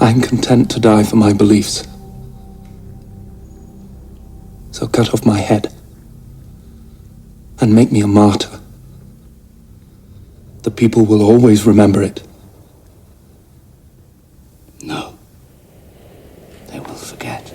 I'm content to die for my beliefs. So cut off my head and make me a martyr. The people will always remember it. No. They will forget.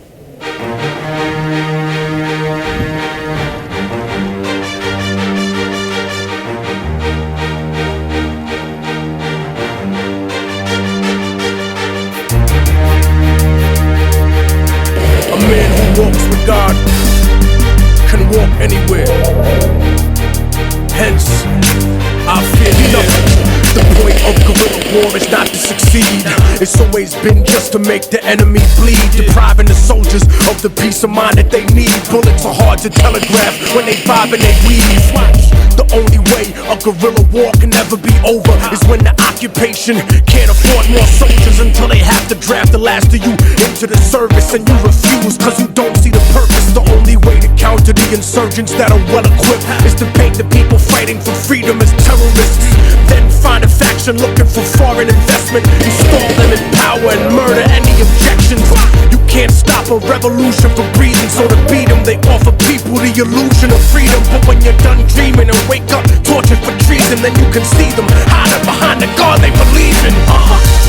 A man who walks with God can walk anywhere. Hence, I fear nothing. The point of guerrilla war is not to succeed. It's always been just to make the enemy bleed, depriving the soldiers of the peace of mind that they need. Bullets are hard to telegraph when they vibe and they weave. The only way a guerrilla war can never be over is when the occupation can't afford more soldiers, until they have to draft the last of you into the service and you refuse cause you don't see the purpose. The only way to counter the insurgents that are well equipped is to paint the people fighting for freedom as terrorists. Then find a faction looking for foreign investment, install them in power and murder any objections. You can't stop a revolution for breathing, so to beat them they offer people the illusion of freedom. But when you're done dreaming and wake up tortured for treason, then you can see them hiding behind the God they believe in.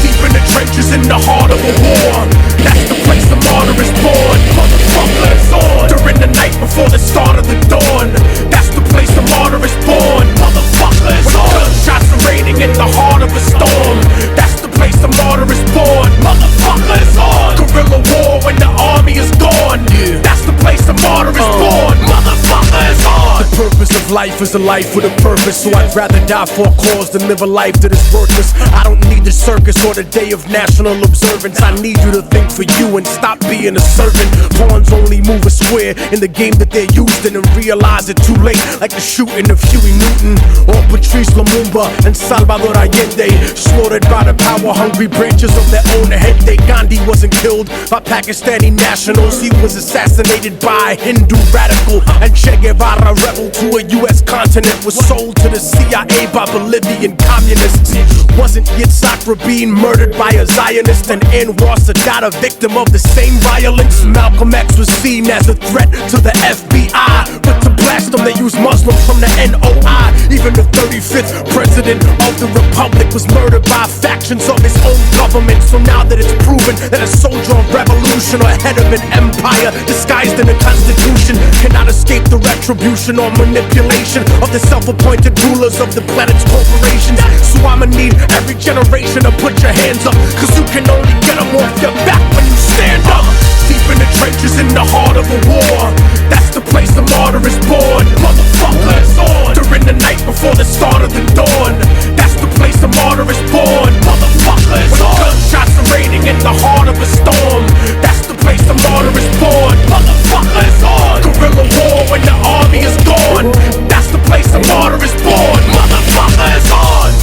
Deep in the trenches in the heart of a war, that's the place the martyr is born. Motherfuckers on during the night before the start of the dawn, that's the place the martyr is born. Motherfuckers on gunshots are raining in the heart of a storm, that's the place the martyr is born. Motherfuckers on guerrilla war when the army is gone, that's the place the martyr is born. Motherfuckers on. The purpose of life is a life with a purpose, so I'd rather die for a cause than live a life that is worthless. I don't need the circus or the day of national observance. I need you to think for you and stop being a servant. Pawns only move a square in the game that they're used in, and realize it too late, like the shooting of Huey Newton or Patrice Lumumba and Salvador Allende, slaughtered by the power-hungry branches of their own head. Gandhi wasn't killed by Pakistani nationals, he was assassinated by a Hindu radical. And Che Guevara, rebel to a US continent, was sold to the CIA by Bolivian communists. Wasn't Yitzhak Rabin murdered by a Zionist, and Anwar Sadat a victim of the same violence? Malcolm X was seen as a threat to the FBI, but to blast them they used Muslims from the NOI. Even the 35th president of the republic was murdered by factions of his own government. So now that it's proven that a soldier of revolution or head of an empire disguised in a constitution cannot escape the retribution or manipulation of the self-appointed rulers of the planet's corporations, so I'ma need every generation to put your hands up, cause you can only get them off your back when you stand up. Deep in the trenches in the heart of a war, that's the place the martyr is born. Motherfuckers on during the night before the start of the dawn, that's the place the martyr is born. Motherfuckers on gunshots are raining in the heart of a storm, that's the place the martyr is born. Motherfuckers on guerrilla war when the army is gone, that's the place the martyr is born. Motherfuckers on.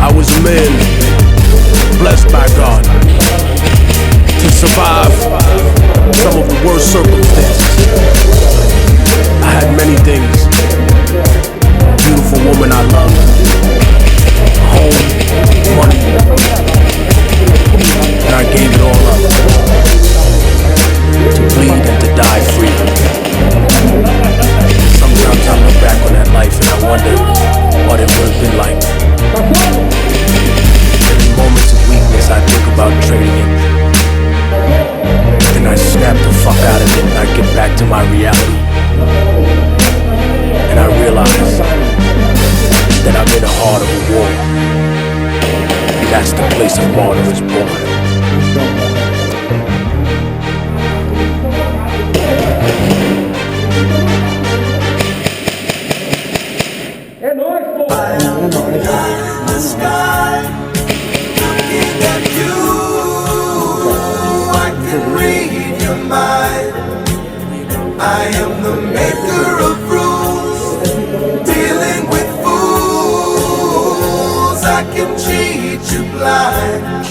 I was a man blessed by God to survive some of the worst circumstances. I had many things: beautiful woman I love, home, money, and I gave it all up to bleed and to die free. Sometimes I look back on that life and I wonder what it would have been like. And in moments of weakness I think about trading it, then I snap the fuck out of it and I get back to my reality. And I realize that I'm in the heart of a war, and that's the place a martyr is born. I am the maker of rules, dealing with fools. I can cheat you blind.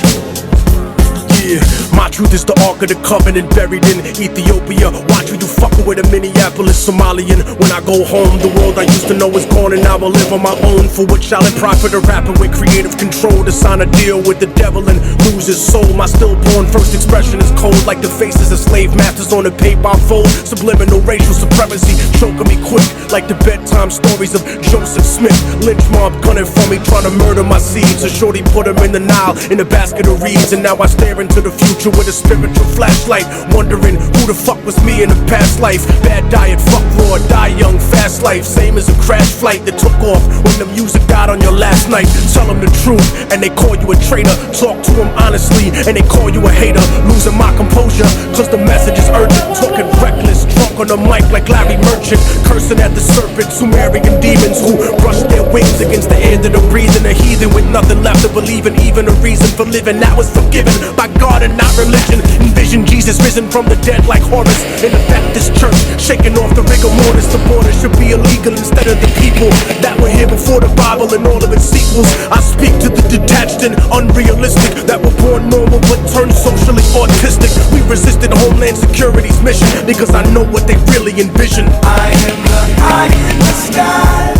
Yeah, My truth is the Ark of the Covenant buried in Ethiopia. Watch me do fucking with a Minneapolis Somalian. When I go home, the world I used to know is gone, and now I live on my own. For what shall it profit a rapper with creative control to sign a deal with the devil and lose his soul? My stillborn first expression is cold, like the faces of slave masters on a paper fold. Subliminal racial supremacy choking me quick, like the bedtime stories of Joseph Smith. Lynch mob gunning for me, trying to murder my seeds. So shorty put him in the Nile in a basket of reeds, and now I stare into the future with a spiritual flashlight, wondering who the fuck was me in a past life. Bad diet, fuck raw, die young, fast life. Same as a crash flight that took off when the music died on your last night. Tell them the truth and they call you a traitor. Talk to them honestly and they call you a hater. Losing my composure cause the message is urgent. Talking reckless, drunk on the mic like Larry Merchant. Cursing at the serpent, Sumerian demons who brush their wings against the air that are breathing. A heathen with nothing left to believe in, even a reason for living. That was forgiven by God and not religion. Envision Jesus risen from the dead like Horus in a Baptist church, shaking off the rigor mortis. The border should be illegal instead of the people that were here before the Bible and all of its sequels. I speak to the detached and unrealistic that were born normal but turned socially autistic. We resisted Homeland Security's mission because I know what they really envision. I am the eye in the sky,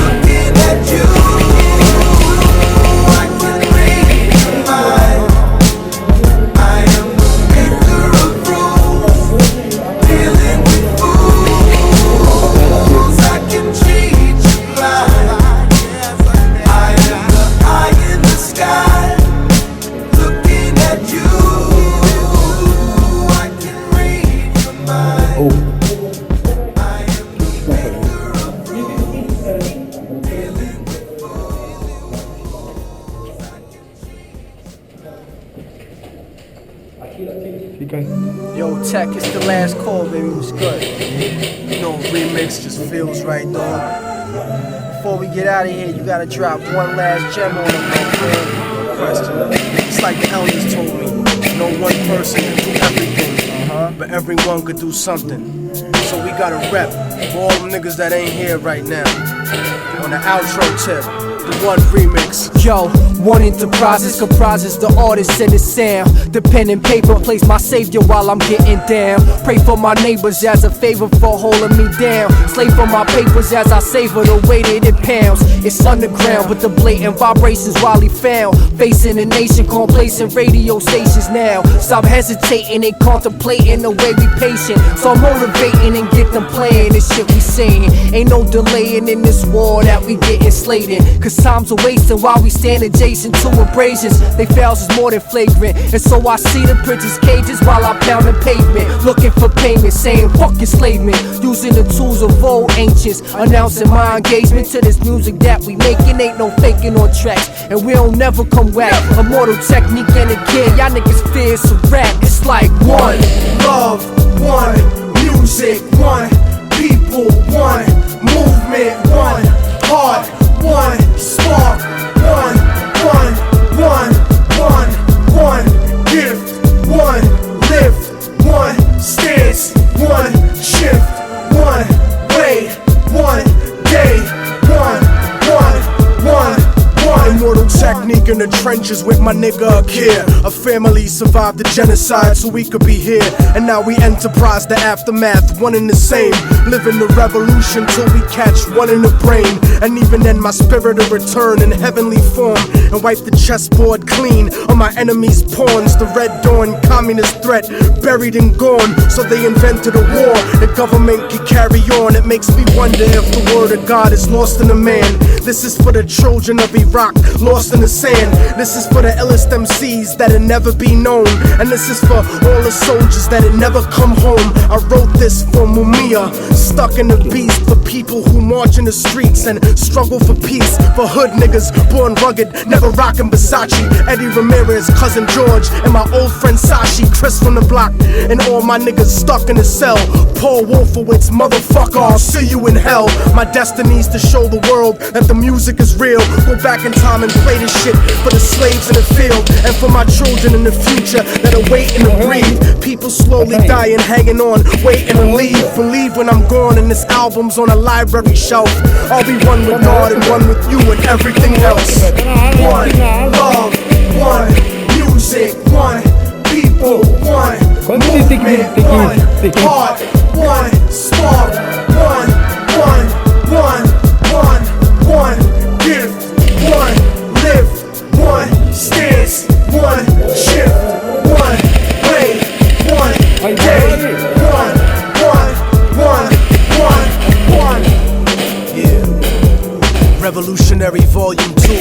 looking at you. I can read your mind. I am the maker of rules, dealing with fools. I can treat you blind. I am the eye in the sky, looking at you. I can read your mind. I am the maker of rules, dealing with fools. Yo, Tech, it's the last call, baby. What's good? You know, remix just feels right, dog. Before we get out of here, you gotta drop one last gem on them, my friend. Question. It's like the elders told me. No one person can do everything, but everyone could do something. So we gotta rep for all them niggas that ain't here right now. On the outro tip, the one remix. Yo, one enterprises comprises the artist and the sound. The pen and paper plays my savior while I'm getting down. Pray for my neighbors as a favor for holding me down. Slave for my papers as I savor the weight it pounds. It's underground, but the blatant vibrations while he found. Facing a nation, complacent radio stations now. Stop hesitating and contemplating the way we patient. So I'm motivating and get them playing the shit we saying. Ain't no delaying in this war that we getting slated. Cause time's a wasting while we stand adjacent to abrasions. They fails is more than flagrant. And so I see the prince's cages while I pound the pavement. Looking for payment, saying fuck enslavement. Using the tools of old ancients. Announcing my engagement to this music that we making. Ain't no faking on tracks, and we don't never come whack. Immortal technique and again, y'all niggas fear some rap. It's like one Love, one music, one people, one movement, one heart, one spark, one gift, one lift, one stance, one shift, one way, one day, one. Immortal technique in the trenches with my nigga Akir. A family survived the genocide so we could be here. And now we enterprise the aftermath, one and the same. Living the revolution till we catch one in the brain. And even then my spirit will return in heavenly form and wipe the chessboard clean on my enemies' pawns. The Red Dawn communist threat buried and gone. So they invented a war the government could carry on. It makes me wonder if the word of God is lost in a man. This is for the children of Iraq, lost in the sand. This is for the illest MCs that'll never be known. And this is for all the soldiers that'll never come home. I wrote this for Mumia, stuck in the beast. For people who march in the streets and struggle for peace. For hood niggas born rugged, never rockin' Versace. Eddie Ramirez, cousin George, and my old friend Sashi. Chris from the block, and all my niggas stuck in a cell. Paul Wolfowitz, motherfucker, I'll see you in hell. My destiny's to show the world that the music is real. Go back in time and play this shit for the slaves in the field. And for my children in the future that are waiting to breathe. People slowly dying, hanging on, waiting to leave. Believe when I'm gone and this album's on a library shelf. I'll be one with God and one with you and everything else. One love, one music, one people, one movement, one heart, one spark, one gift, one lift, one stance, one shift, one way, one day, one. Yeah. Revolutionary Volume 2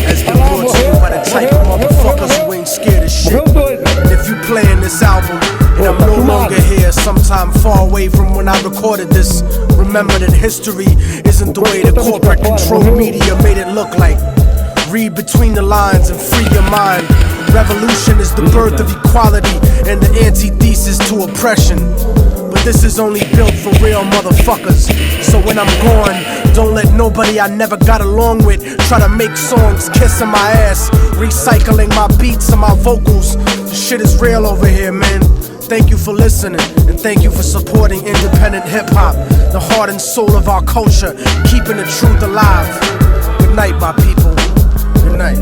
has been brought to you by the type of motherfuckers who ain't scared of shit. And if you playing this album and I'm no longer here, sometime far away from when I recorded this, remember that history isn't the way the corporate controlled media made it look like. Read between the lines and free your mind. Revolution is the birth of equality and the antithesis to oppression. But this is only built for real motherfuckers. So when I'm gone, don't let nobody I never got along with try to make songs kissing my ass, recycling my beats and my vocals. The shit is real over here, man. Thank you for listening, and thank you for supporting independent hip-hop, the heart and soul of our culture, keeping the truth alive. Good night, my people. Good night.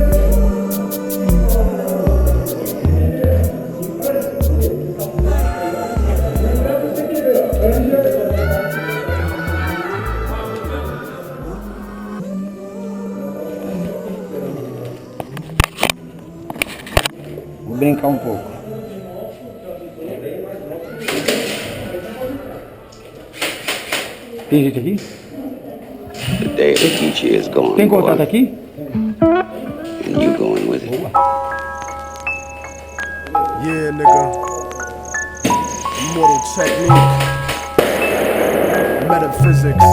Vou brincar um pouco. Tem gente aqui? The day of the teacher is gone. Tem contato aqui? And you going with it. Yeah, nigga. Immortal technique. Metaphysics.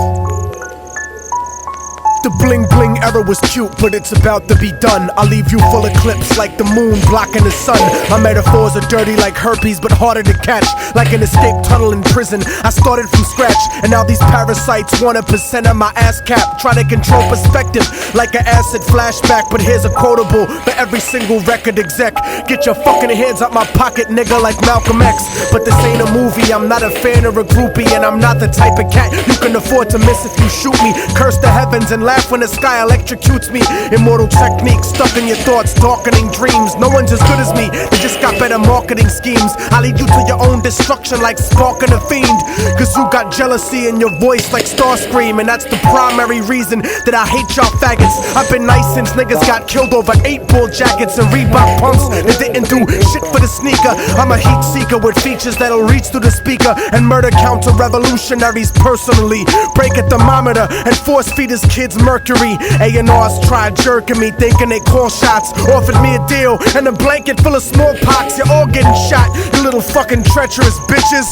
The bling bling era was cute, but it's about to be done. I'll leave you full of clips like the moon blocking the sun. My metaphors are dirty like herpes, but harder to catch. Like an escape tunnel in prison, I started from scratch. And now these parasites want 1% of my ass cap. Try to control perspective like an acid flashback. But here's a quotable for every single record exec. Get your fucking hands out my pocket, nigga, like Malcolm X. But this ain't a movie, I'm not a fan or a groupie. And I'm not the type of cat you can afford to miss if you shoot me. Curse the heavens and laugh when the sky electrocutes me. Immortal technique stuck in your thoughts, darkening dreams. No one's as good as me, they just got better marketing schemes. I lead you to your own destruction like sparking a fiend. Cause you got jealousy in your voice like Starscream. And that's the primary reason that I hate y'all faggots. I've been nice since niggas got killed over 8-ball jackets and Reebok pumps that didn't do shit for the sneaker. I'm a heat seeker with features that'll reach through the speaker and murder counter revolutionaries personally. Break a thermometer and force feed his kids mercury. A&Rs tried jerking me, thinking they call shots. Offered me a deal and a blanket full of smallpox. You're all getting shot, you little fucking treacherous bitches.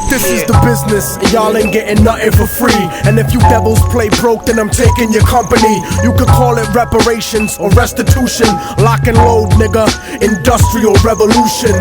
This is the business, and y'all ain't getting nothing for free. And if you devils play broke, then I'm taking your company. You could call it reparations or restitution. Lock and load, nigga, industrial revolution.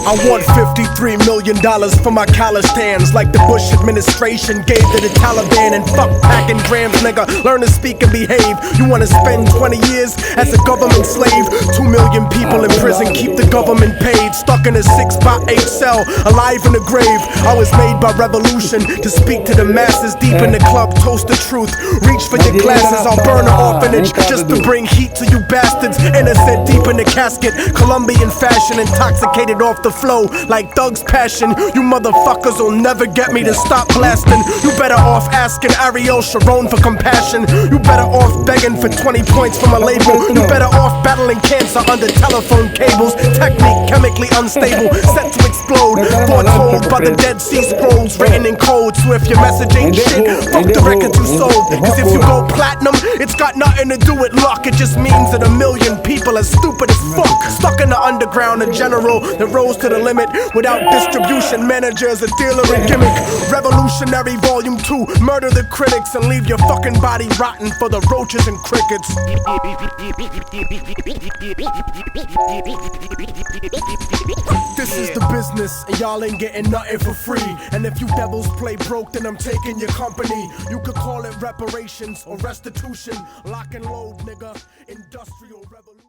I want $53 million for my calloused hands, like the Bush administration gave to the Taliban. And fuck packing grams, nigga, learn to speak and behave. You wanna spend 20 years as a government slave? 2 million people in prison, keep the government paid. Stuck in a 6x8 cell, alive in the grave. I was made by revolution to speak to the masses. Deep in the club, toast the truth. Reach for your glasses, I'll burn an orphanage just to bring heat to you bastards. Innocent, deep in the casket, Colombian fashion, intoxicated off the flow like Thug's passion. You motherfuckers will never get me to stop blasting. You better off asking Ariel Sharon for compassion. You better off begging for 20 points from a label. You better off battling cancer under telephone cables. Technique chemically unstable, set to explode. Foretold by the Dead Sea Scrolls, written in code. So if your message ain't shit, fuck the records you sold. Cause if you go platinum, it's got nothing to do with luck. It just means that 1 million people are stupid as fuck. Stuck in the underground, a general that rose to the limit without distribution managers, a dealer in gimmick. Revolutionary Volume 2, murder the critics and leave your fucking body rotten for the roaches and crickets. This is the business, and y'all ain't getting nothing for free. And if you devils play broke, then I'm taking your company. You could call it reparations or restitution. Lock and load, nigga. Industrial revolution.